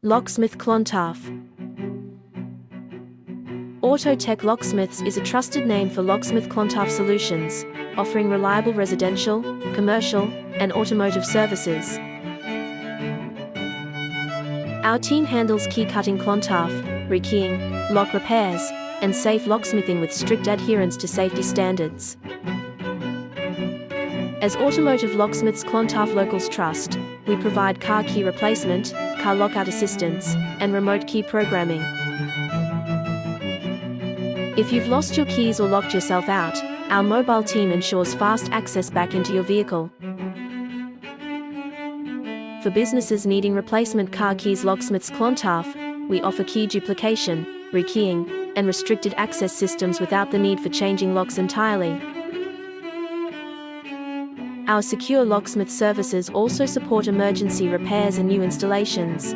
Locksmith Clontarf. Tech Locksmiths is a trusted name for Locksmith Clontarf solutions, offering reliable residential, commercial, and automotive services. Our team handles key cutting Clontarf, rekeying, lock repairs, and safe locksmithing with strict adherence to safety standards. As Automotive Locksmiths Clontarf locals trust, we provide car key replacement, car lockout assistance, and remote key programming. If you've lost your keys or locked yourself out, our mobile team ensures fast access back into your vehicle. For businesses needing replacement car keys, Locksmiths Clontarf, we offer key duplication, rekeying, and restricted access systems without the need for changing locks entirely. Our secure locksmith services also support emergency repairs and new installations.